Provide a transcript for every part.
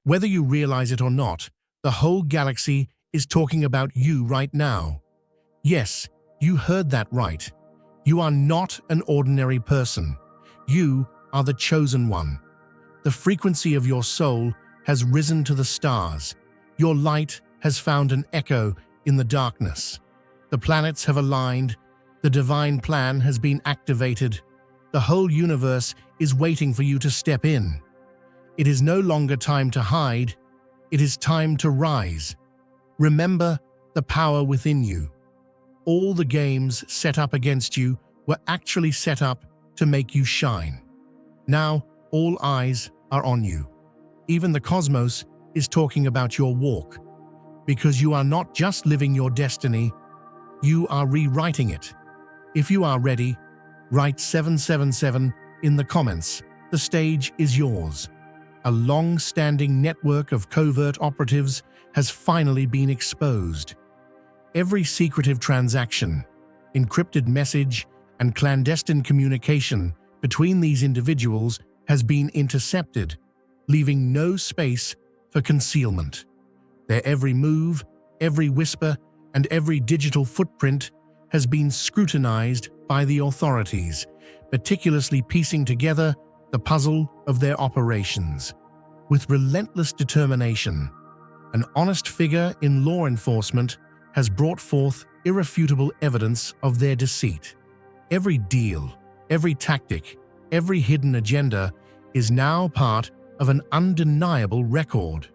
Whether you realize it or not, the whole galaxy is talking about you right now. Yes, you heard that right. You are not an ordinary person. You are the chosen one. The frequency of your soul has risen to the stars. Your light has found an echo in the darkness. The planets have aligned. The divine plan has been activated. The whole universe is waiting for you to step in. It is no longer time to hide. It is time to rise. Remember the power within you. All the games set up against you were actually set up to make you shine. Now, all eyes are on you. Even the cosmos is talking about your walk, because you are not just living your destiny, you are rewriting it. If you are ready, write 777 in the comments. The stage is yours. A long-standing network of covert operatives has finally been exposed. Every secretive transaction, encrypted message, and clandestine communication between these individuals has been intercepted, leaving no space for concealment. Their every move, every whisper, and every digital footprint has been scrutinized by the authorities, meticulously piecing together the puzzle of their operations. With relentless determination, an honest figure in law enforcement has brought forth irrefutable evidence of their deceit. Every deal, every tactic, every hidden agenda is now part of an undeniable record.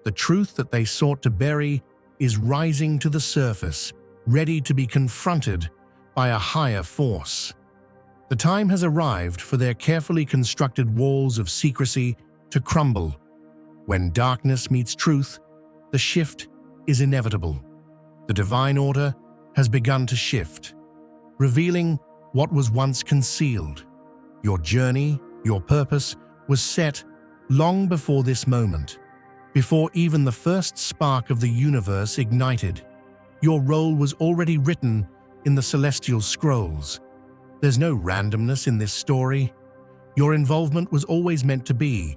The truth that they sought to bury is rising to the surface, ready to be confronted by a higher force. The time has arrived for their carefully constructed walls of secrecy to crumble. When darkness meets truth, the shift is inevitable. The divine order has begun to shift, revealing what was once concealed. Your journey, your purpose, was set long before this moment. Before even the first spark of the universe ignited, your role was already written in the celestial scrolls. There's no randomness in this story. Your involvement was always meant to be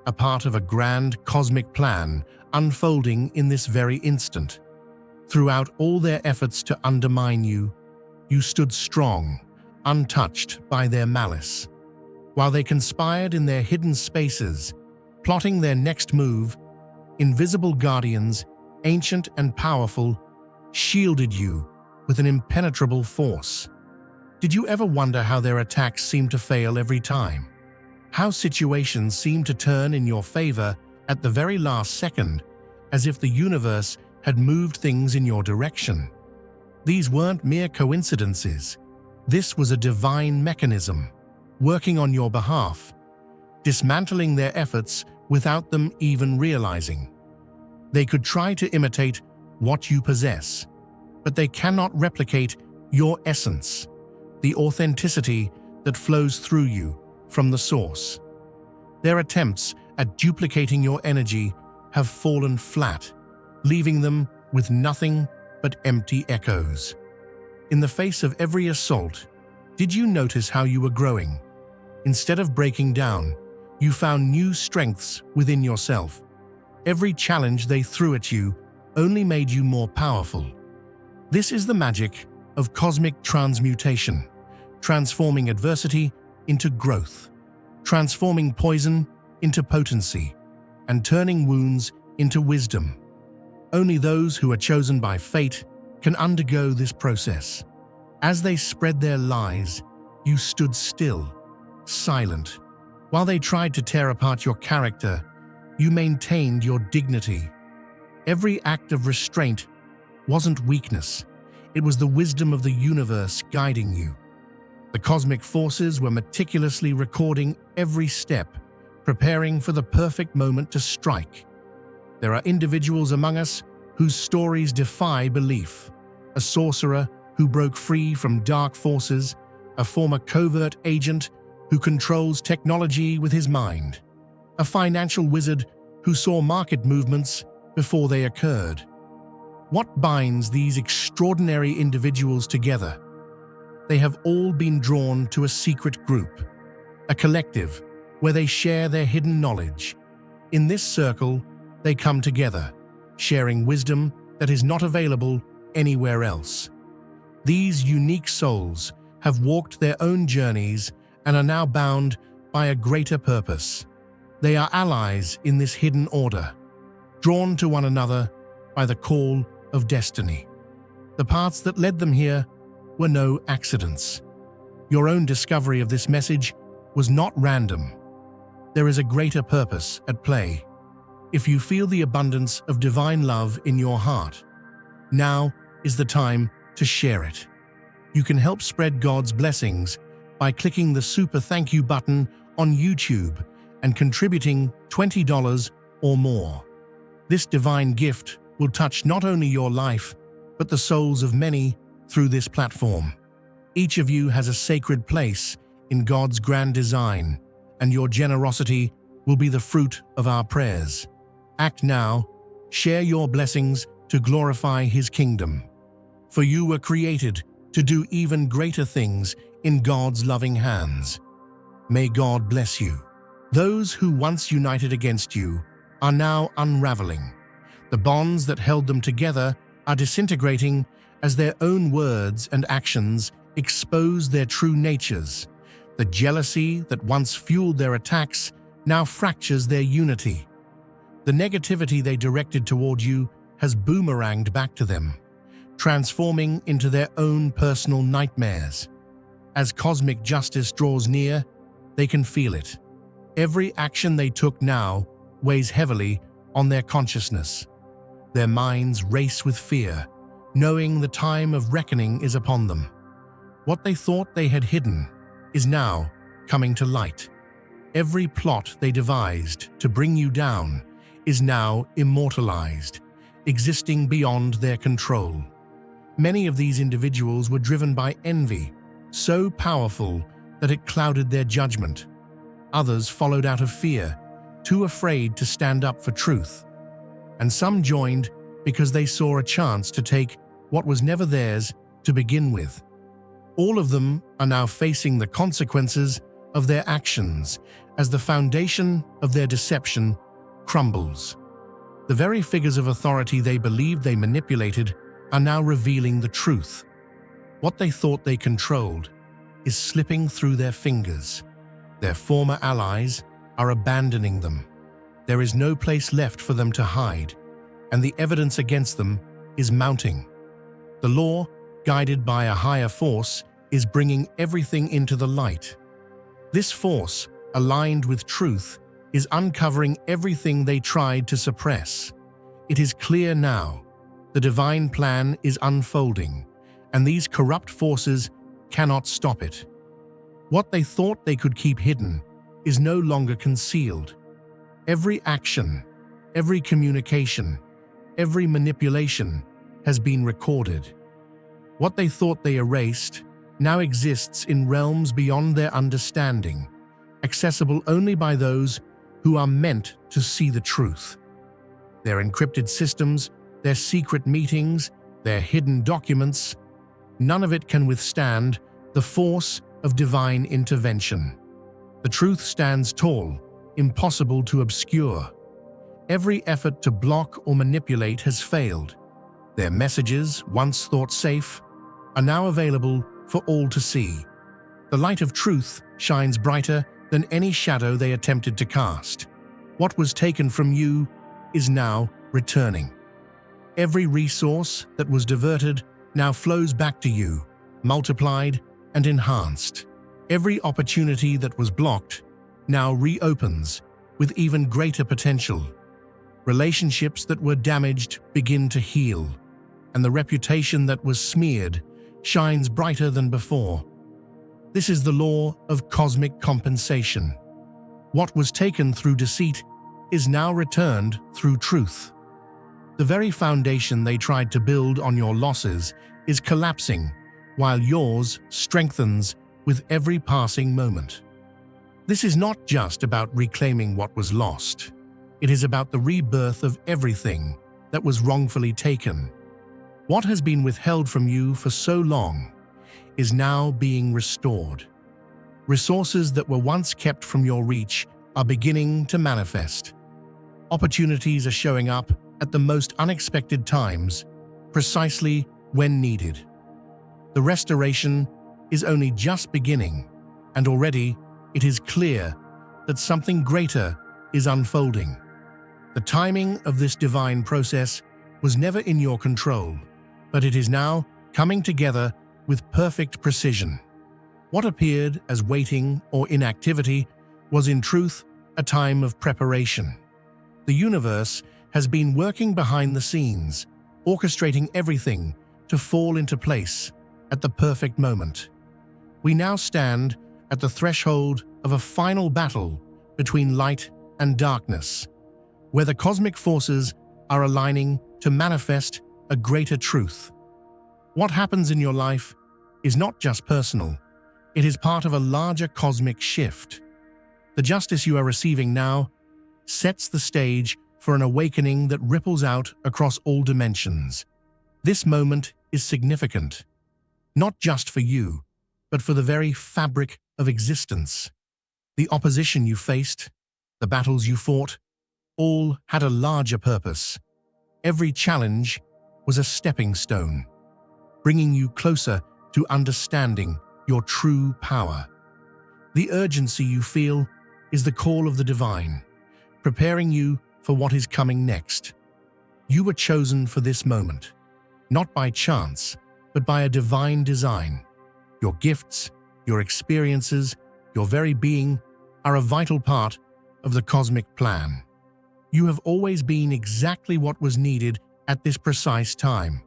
a part of a grand cosmic plan unfolding in this very instant. Throughout all their efforts to undermine you, you stood strong, untouched by their malice. While they conspired in their hidden spaces, plotting their next move, invisible guardians, ancient and powerful, shielded you with an impenetrable force. Did you ever wonder how their attacks seemed to fail every time? How situations seemed to turn in your favor at the very last second, as if the universe had moved things in your direction? These weren't mere coincidences. This was a divine mechanism, working on your behalf, dismantling their efforts without them even realizing. They could try to imitate what you possess, but they cannot replicate your essence, the authenticity that flows through you from the source. Their attempts at duplicating your energy have fallen flat, leaving them with nothing but empty echoes. In the face of every assault, did you notice how you were growing? Instead of breaking down, you found new strengths within yourself. Every challenge they threw at you only made you more powerful. This is the magic of cosmic transmutation, transforming adversity into growth, transforming poison into potency, and turning wounds into wisdom. Only those who are chosen by fate can undergo this process. As they spread their lies, you stood still, silent. While they tried to tear apart your character, you maintained your dignity. Every act of restraint wasn't weakness. It was the wisdom of the universe guiding you. The cosmic forces were meticulously recording every step, preparing for the perfect moment to strike. There are individuals among us whose stories defy belief. A sorcerer who broke free from dark forces, a former covert agent who controls technology with his mind, a financial wizard who saw market movements before they occurred. What binds these extraordinary individuals together? They have all been drawn to a secret group, a collective where they share their hidden knowledge. In this circle, they come together, sharing wisdom that is not available anywhere else. These unique souls have walked their own journeys and are now bound by a greater purpose. They are allies in this hidden order, drawn to one another by the call of destiny. The paths that led them here were no accidents. Your own discovery of this message was not random. There is a greater purpose at play. If you feel the abundance of divine love in your heart, now is the time to share it. You can help spread God's blessings by clicking the Super Thank You button on YouTube and contributing $20 or more. This divine gift will touch not only your life, but the souls of many through this platform. Each of you has a sacred place in God's grand design, and your generosity will be the fruit of our prayers. Act now, share your blessings to glorify His kingdom. For you were created to do even greater things in God's loving hands. May God bless you. Those who once united against you are now unraveling. The bonds that held them together are disintegrating as their own words and actions expose their true natures. The jealousy that once fueled their attacks now fractures their unity. The negativity they directed toward you has boomeranged back to them, transforming into their own personal nightmares. As cosmic justice draws near, they can feel it. Every action they took now weighs heavily on their consciousness. Their minds race with fear, knowing the time of reckoning is upon them. What they thought they had hidden is now coming to light. Every plot they devised to bring you down is now immortalized, existing beyond their control. Many of these individuals were driven by envy, so powerful that it clouded their judgment. Others followed out of fear, too afraid to stand up for truth. And some joined because they saw a chance to take what was never theirs to begin with. All of them are now facing the consequences of their actions as the foundation of their deception crumbles. The very figures of authority they believed they manipulated are now revealing the truth. What they thought they controlled is slipping through their fingers. Their former allies are abandoning them. There is no place left for them to hide, and the evidence against them is mounting. The law, guided by a higher force, is bringing everything into the light. This force, aligned with truth, is uncovering everything they tried to suppress. It is clear now. The divine plan is unfolding, and these corrupt forces cannot stop it. What they thought they could keep hidden is no longer concealed. Every action, every communication, every manipulation has been recorded. What they thought they erased now exists in realms beyond their understanding, accessible only by those who are meant to see the truth. Their encrypted systems, their secret meetings, their hidden documents, none of it can withstand the force of divine intervention. The truth stands tall, impossible to obscure. Every effort to block or manipulate has failed. Their messages, once thought safe, are now available for all to see. The light of truth shines brighter than any shadow they attempted to cast. What was taken from you is now returning. Every resource that was diverted now flows back to you, multiplied and enhanced. Every opportunity that was blocked now reopens with even greater potential. Relationships that were damaged begin to heal, and the reputation that was smeared shines brighter than before. This is the law of cosmic compensation. What was taken through deceit is now returned through truth. The very foundation they tried to build on your losses is collapsing, while yours strengthens with every passing moment. This is not just about reclaiming what was lost. It is about the rebirth of everything that was wrongfully taken. What has been withheld from you for so long is now being restored. Resources that were once kept from your reach are beginning to manifest. Opportunities are showing up at the most unexpected times, precisely when needed. The restoration is only just beginning, and already it is clear that something greater is unfolding. The timing of this divine process was never in your control, but it is now coming together with perfect precision. What appeared as waiting or inactivity was in truth a time of preparation. The universe has been working behind the scenes, orchestrating everything to fall into place at the perfect moment. We now stand at the threshold of a final battle between light and darkness, where the cosmic forces are aligning to manifest a greater truth. What happens in your life is not just personal, it is part of a larger cosmic shift. The justice you are receiving now sets the stage for an awakening that ripples out across all dimensions. This moment is significant, not just for you, but for the very fabric of existence. The opposition you faced, the battles you fought, all had a larger purpose. Every challenge was a stepping stone, bringing you closer to understanding your true power. The urgency you feel is the call of the divine, preparing you for what is coming next. You were chosen for this moment, not by chance, but by a divine design. Your gifts, your experiences, your very being are a vital part of the cosmic plan. You have always been exactly what was needed at this precise time.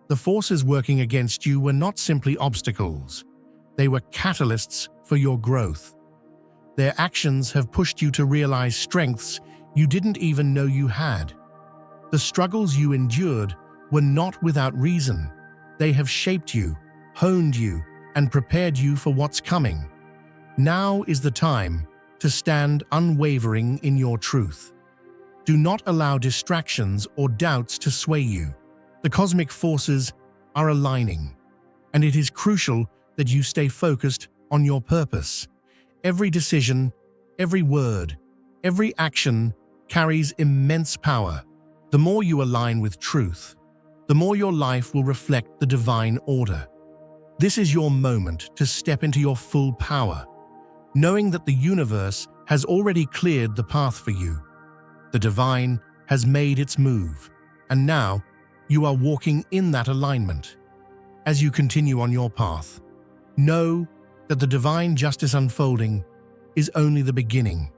The forces working against you were not simply obstacles. They were catalysts for your growth. Their actions have pushed you to realize strengths you didn't even know you had. The struggles you endured were not without reason. They have shaped you, honed you, and prepared you for what's coming. Now is the time to stand unwavering in your truth. Do not allow distractions or doubts to sway you. The cosmic forces are aligning, and it is crucial that you stay focused on your purpose. Every decision, every word, every action carries immense power. The more you align with truth, the more your life will reflect the divine order. This is your moment to step into your full power, knowing that the universe has already cleared the path for you. The divine has made its move, and now you are walking in that alignment. As you continue on your path, know that the divine justice unfolding is only the beginning.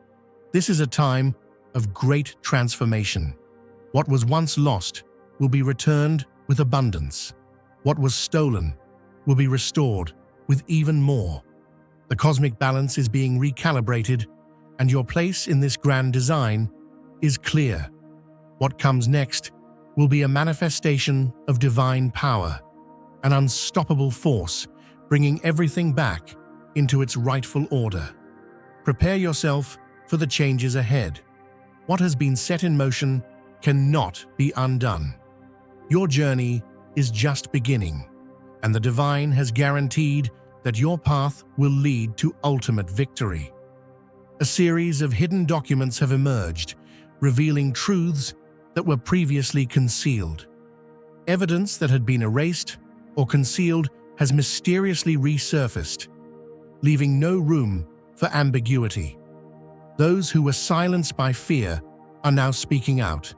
This is a time of great transformation. What was once lost will be returned with abundance. What was stolen will be restored with even more. The cosmic balance is being recalibrated, and your place in this grand design is clear. What comes next will be a manifestation of divine power, an unstoppable force bringing everything back into its rightful order. Prepare yourself for the changes ahead. What has been set in motion cannot be undone. Your journey is just beginning, and the divine has guaranteed that your path will lead to ultimate victory. A series of hidden documents have emerged, revealing truths that were previously concealed. Evidence that had been erased or concealed has mysteriously resurfaced, leaving no room for ambiguity. Those who were silenced by fear are now speaking out,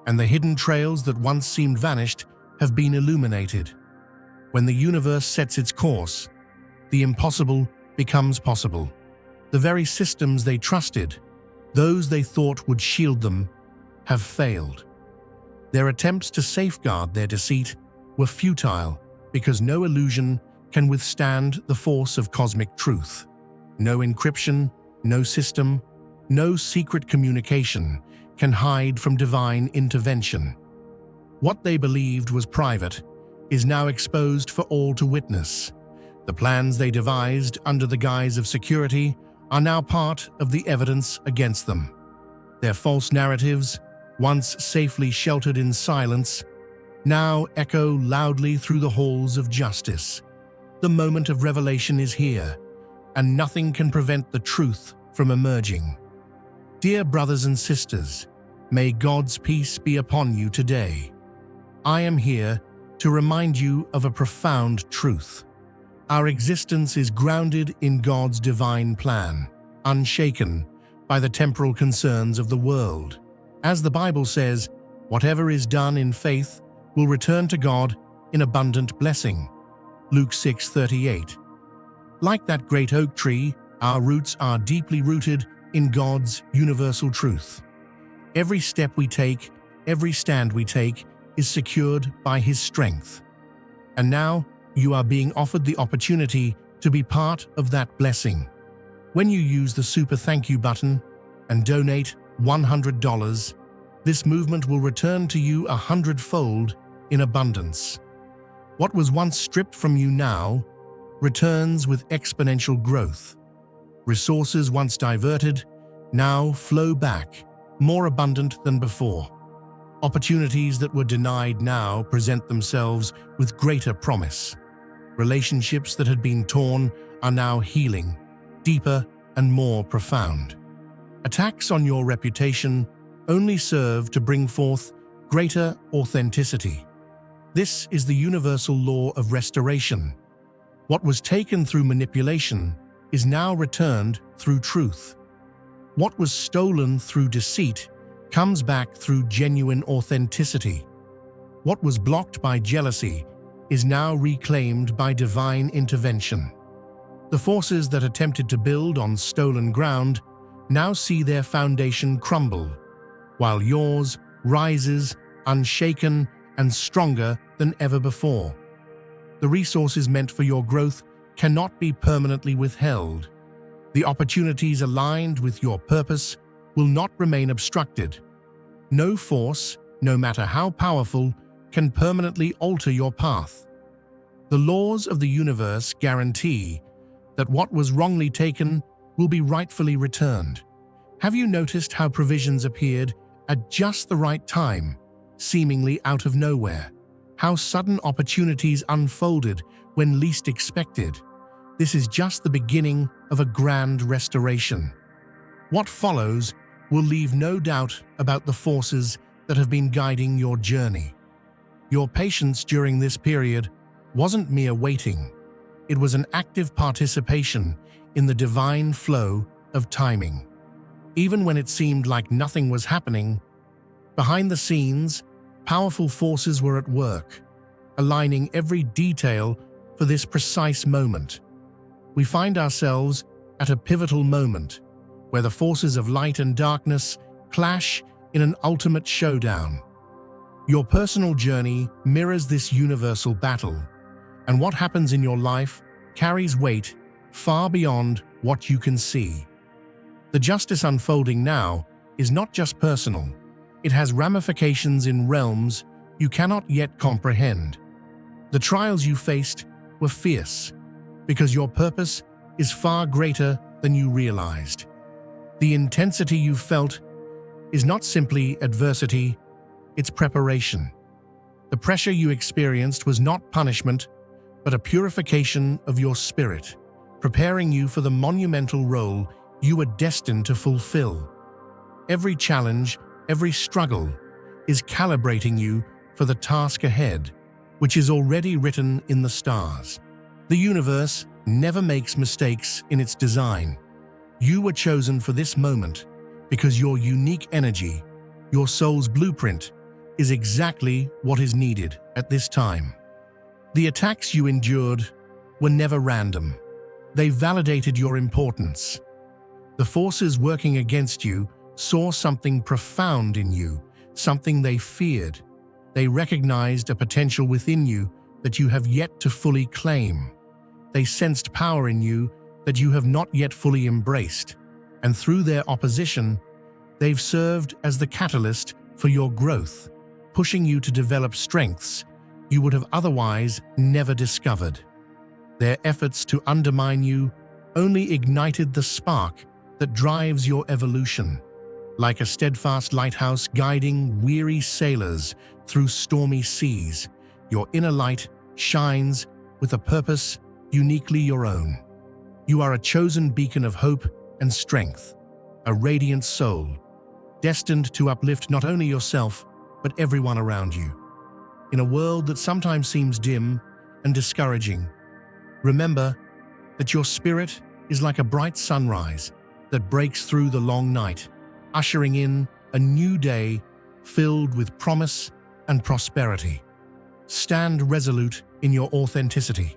and the hidden trails that once seemed vanished have been illuminated. When the universe sets its course, the impossible becomes possible. The very systems they trusted, those they thought would shield them, have failed. Their attempts to safeguard their deceit were futile because no illusion can withstand the force of cosmic truth. No encryption, no system, no secret communication can hide from divine intervention. What they believed was private is now exposed for all to witness. The plans they devised under the guise of security are now part of the evidence against them. Their false narratives, once safely sheltered in silence, now echo loudly through the halls of justice. The moment of revelation is here, and nothing can prevent the truth from emerging. Dear brothers and sisters, May God's peace be upon you today. I am here to remind you of a profound truth. Our existence is grounded in God's divine plan, unshaken by the temporal concerns of the world. As the Bible says, whatever is done in faith will return to God in abundant blessing. Luke 6:38. Like that great oak tree, our roots are deeply rooted in God's universal truth. Every step we take, every stand we take, is secured by His strength. And now, you are being offered the opportunity to be part of that blessing. When you use the Super Thank You button and donate $100, this movement will return to you 100-fold in abundance. What was once stripped from you now returns with exponential growth. Resources once diverted now flow back, more abundant than before. Opportunities that were denied now present themselves with greater promise. Relationships that had been torn are now healing, deeper and more profound. Attacks on your reputation only serve to bring forth greater authenticity. This is the universal law of restoration. What was taken through manipulation is now returned through truth. What was stolen through deceit comes back through genuine authenticity. What was blocked by jealousy is now reclaimed by divine intervention. The forces that attempted to build on stolen ground now see their foundation crumble, while yours rises unshaken and stronger than ever before. The resources meant for your growth cannot be permanently withheld. The opportunities aligned with your purpose will not remain obstructed. No force, no matter how powerful, can permanently alter your path. The laws of the universe guarantee that what was wrongly taken will be rightfully returned. Have you noticed how provisions appeared at just the right time, seemingly out of nowhere? How sudden opportunities unfolded when least expected? This is just the beginning of a grand restoration. What follows will leave no doubt about the forces that have been guiding your journey. Your patience during this period wasn't mere waiting. It was an active participation in the divine flow of timing. Even when it seemed like nothing was happening, behind the scenes, powerful forces were at work, aligning every detail for this precise moment. We find ourselves at a pivotal moment where the forces of light and darkness clash in an ultimate showdown. Your personal journey mirrors this universal battle, and what happens in your life carries weight far beyond what you can see. The justice unfolding now is not just personal. It has ramifications in realms you cannot yet comprehend. The trials you faced were fierce because your purpose is far greater than you realized. The intensity you felt is not simply adversity, it's preparation. The pressure you experienced was not punishment, but a purification of your spirit, preparing you for the monumental role you were destined to fulfill. Every challenge, every struggle is calibrating you for the task ahead, which is already written in the stars. The universe never makes mistakes in its design. You were chosen for this moment because your unique energy, your soul's blueprint, is exactly what is needed at this time. The attacks you endured were never random. They validated your importance. The forces working against you saw something profound in you, something they feared. They recognized a potential within you that you have yet to fully claim. They sensed power in you that you have not yet fully embraced, and through their opposition, they've served as the catalyst for your growth, pushing you to develop strengths you would have otherwise never discovered. Their efforts to undermine you only ignited the spark that drives your evolution. Like a steadfast lighthouse guiding weary sailors through stormy seas, your inner light shines with a purpose uniquely your own. You are a chosen beacon of hope and strength, a radiant soul, destined to uplift not only yourself, but everyone around you. In a world that sometimes seems dim and discouraging, remember that your spirit is like a bright sunrise that breaks through the long night, ushering in a new day filled with promise and prosperity. Stand resolute in your authenticity.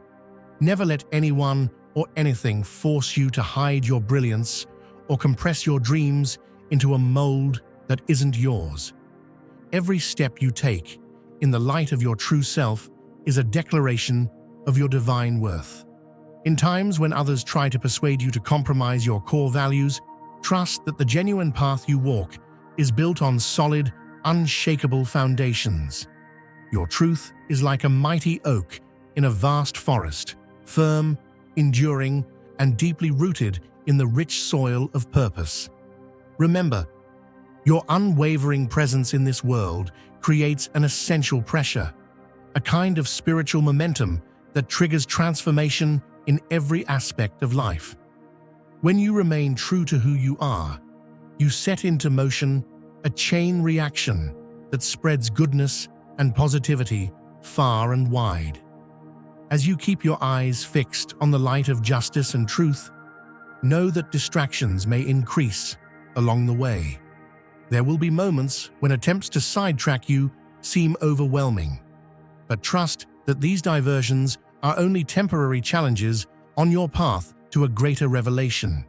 Never let anyone or anything force you to hide your brilliance or compress your dreams into a mold that isn't yours. Every step you take in the light of your true self is a declaration of your divine worth. In times when others try to persuade you to compromise your core values, trust that the genuine path you walk is built on solid, unshakable foundations. Your truth is like a mighty oak in a vast forest, firm, enduring, and deeply rooted in the rich soil of purpose. Remember, your unwavering presence in this world creates an essential pressure, a kind of spiritual momentum that triggers transformation in every aspect of life. When you remain true to who you are, you set into motion a chain reaction that spreads goodness and positivity far and wide. As you keep your eyes fixed on the light of justice and truth, know that distractions may increase along the way. There will be moments when attempts to sidetrack you seem overwhelming, but trust that these diversions are only temporary challenges on your path to a greater revelation.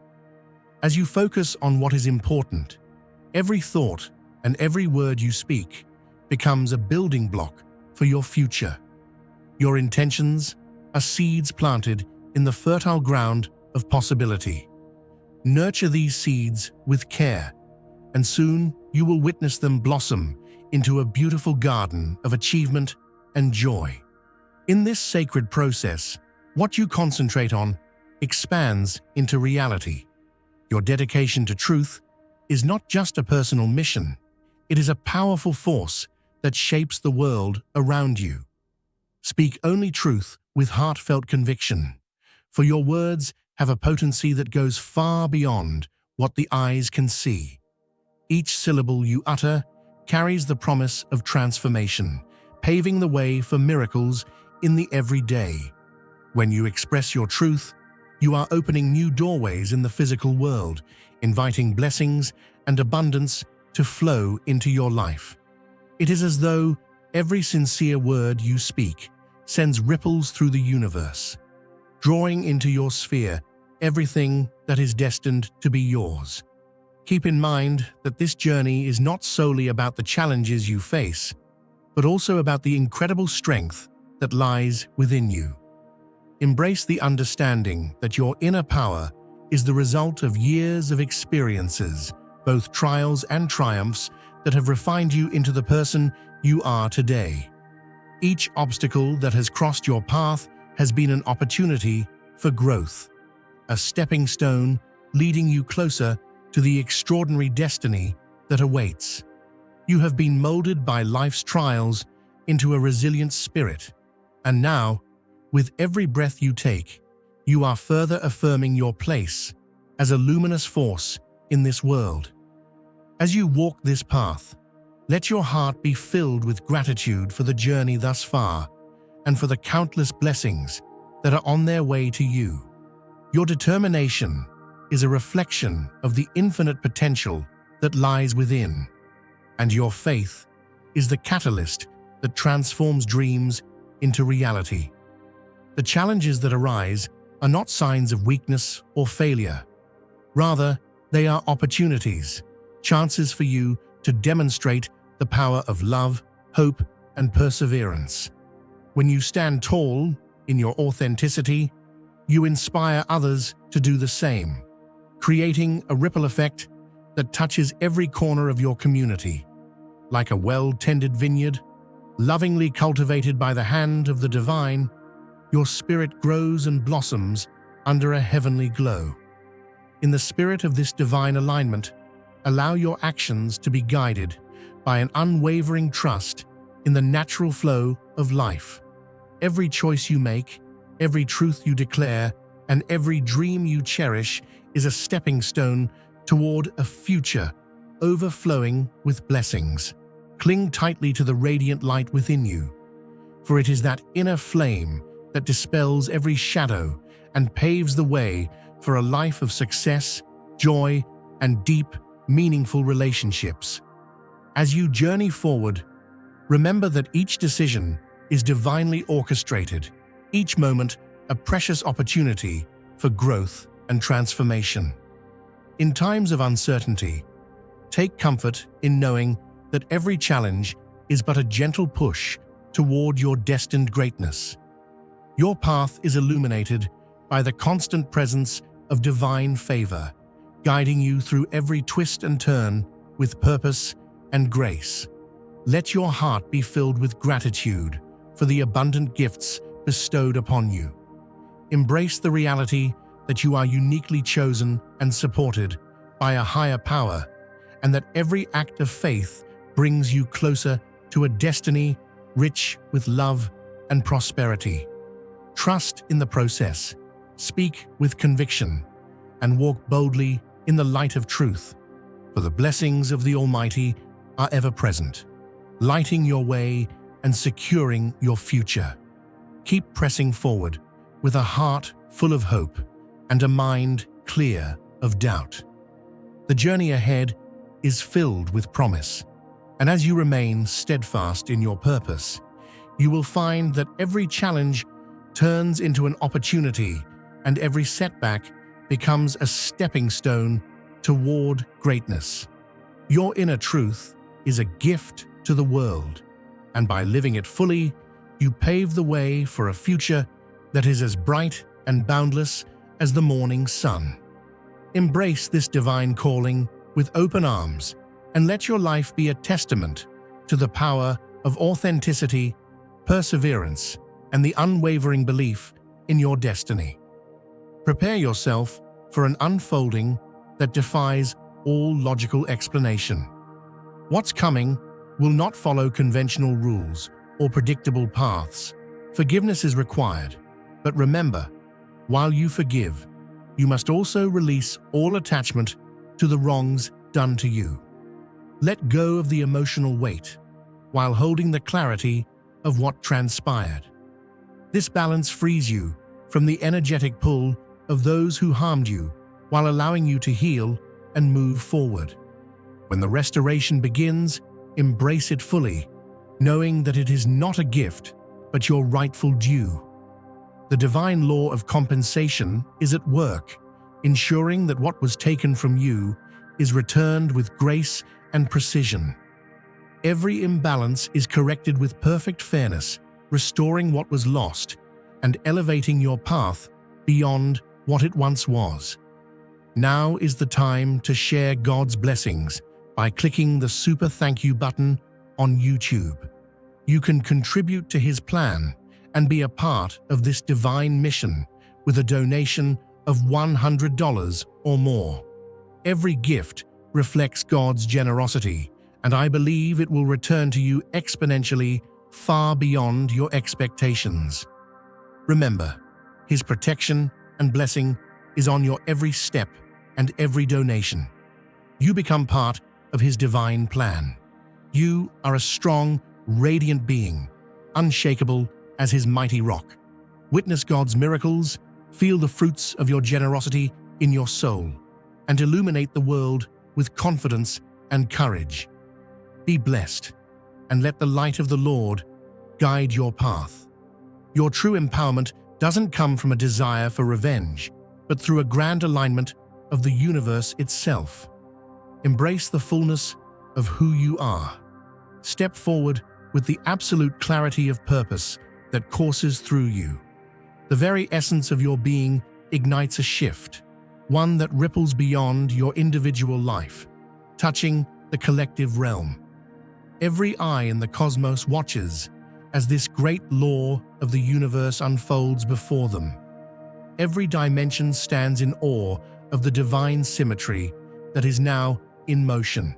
As you focus on what is important, every thought and every word you speak becomes a building block for your future. Your intentions are seeds planted in the fertile ground of possibility. Nurture these seeds with care, and soon you will witness them blossom into a beautiful garden of achievement and joy. In this sacred process, what you concentrate on expands into reality. Your dedication to truth is not just a personal mission, it is a powerful force that shapes the world around you. Speak only truth with heartfelt conviction, for your words have a potency that goes far beyond what the eyes can see. Each syllable you utter carries the promise of transformation, paving the way for miracles in the everyday. When you express your truth, you are opening new doorways in the physical world, inviting blessings and abundance to flow into your life. It is as though every sincere word you speak sends ripples through the universe, drawing into your sphere everything that is destined to be yours. Keep in mind that this journey is not solely about the challenges you face, but also about the incredible strength that lies within you. Embrace the understanding that your inner power is the result of years of experiences, both trials and triumphs, that have refined you into the person you are today. Each obstacle that has crossed your path has been an opportunity for growth, a stepping stone leading you closer to the extraordinary destiny that awaits. You have been molded by life's trials into a resilient spirit, and now, with every breath you take, you are further affirming your place as a luminous force in this world. As you walk this path, let your heart be filled with gratitude for the journey thus far and for the countless blessings that are on their way to you. Your determination is a reflection of the infinite potential that lies within, and your faith is the catalyst that transforms dreams into reality. The challenges that arise are not signs of weakness or failure. Rather, they are opportunities, chances for you to demonstrate the power of love, hope, and perseverance. When you stand tall in your authenticity, you inspire others to do the same, creating a ripple effect that touches every corner of your community. Like a well-tended vineyard, lovingly cultivated by the hand of the divine, your spirit grows and blossoms under a heavenly glow. In the spirit of this divine alignment, allow your actions to be guided by an unwavering trust in the natural flow of life. Every choice you make, every truth you declare, and every dream you cherish is a stepping stone toward a future overflowing with blessings. Cling tightly to the radiant light within you, for it is that inner flame that dispels every shadow and paves the way for a life of success, joy, and deep, meaningful relationships. As you journey forward, remember that each decision is divinely orchestrated, each moment a precious opportunity for growth and transformation. In times of uncertainty, take comfort in knowing that every challenge is but a gentle push toward your destined greatness. Your path is illuminated by the constant presence of divine favor, guiding you through every twist and turn with purpose and grace. Let your heart be filled with gratitude for the abundant gifts bestowed upon you. Embrace the reality that you are uniquely chosen and supported by a higher power, and that every act of faith brings you closer to a destiny rich with love and prosperity. Trust in the process, speak with conviction, and walk boldly in the light of truth, for the blessings of the Almighty are ever present, lighting your way and securing your future. Keep pressing forward with a heart full of hope and a mind clear of doubt. The journey ahead is filled with promise, and as you remain steadfast in your purpose, you will find that every challenge turns into an opportunity and every setback becomes a stepping stone toward greatness. Your inner truth is a gift to the world, and by living it fully, you pave the way for a future that is as bright and boundless as the morning sun. Embrace this divine calling with open arms and let your life be a testament to the power of authenticity, perseverance, and the unwavering belief in your destiny. Prepare yourself for an unfolding that defies all logical explanation. What's coming will not follow conventional rules or predictable paths. Forgiveness is required, but remember, while you forgive, you must also release all attachment to the wrongs done to you. Let go of the emotional weight, while holding the clarity of what transpired. This balance frees you from the energetic pull of those who harmed you, while allowing you to heal and move forward. When the restoration begins, embrace it fully, knowing that it is not a gift, but your rightful due. The divine law of compensation is at work, ensuring that what was taken from you is returned with grace and precision. Every imbalance is corrected with perfect fairness, restoring what was lost and elevating your path beyond what it once was. Now is the time to share God's blessings by clicking the super thank you button on YouTube. You can contribute to His plan and be a part of this divine mission with a donation of $100 or more. Every gift reflects God's generosity, and I believe it will return to you exponentially far beyond your expectations. Remember, His protection and blessing is on your every step and every donation. You become part of His divine plan. You are a strong, radiant being, unshakable as His mighty rock. Witness God's miracles, feel the fruits of your generosity in your soul, and illuminate the world with confidence and courage. Be blessed, and let the light of the Lord guide your path. Your true empowerment doesn't come from a desire for revenge, but through a grand alignment of the universe itself. Embrace the fullness of who you are. Step forward with the absolute clarity of purpose that courses through you. The very essence of your being ignites a shift, one that ripples beyond your individual life, touching the collective realm. Every eye in the cosmos watches as this great law of the universe unfolds before them. Every dimension stands in awe of the divine symmetry that is now in motion.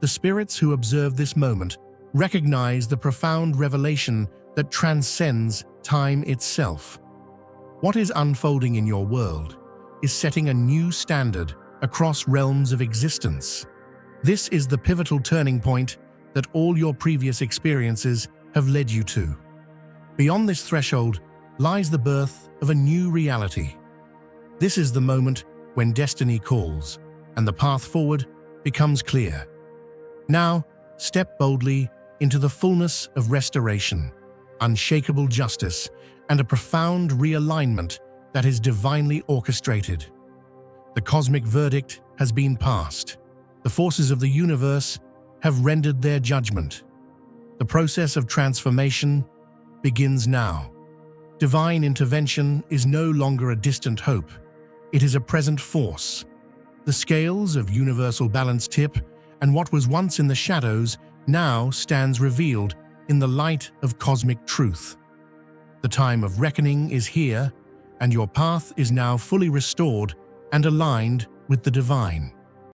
The spirits who observe this moment recognize the profound revelation that transcends time itself. What is unfolding in your world is setting a new standard across realms of existence. This is the pivotal turning point that all your previous experiences have led you to. Beyond this threshold lies the birth of a new reality. This is the moment when destiny calls and the path forward becomes clear. Now, step boldly into the fullness of restoration, unshakable justice, and a profound realignment that is divinely orchestrated. The cosmic verdict has been passed. The forces of the universe have rendered their judgment. The process of transformation begins now. Divine intervention is no longer a distant hope. It is a present force. The scales of universal balance tip, and what was once in the shadows now stands revealed in the light of cosmic truth. The time of reckoning is here, and your path is now fully restored and aligned with the divine.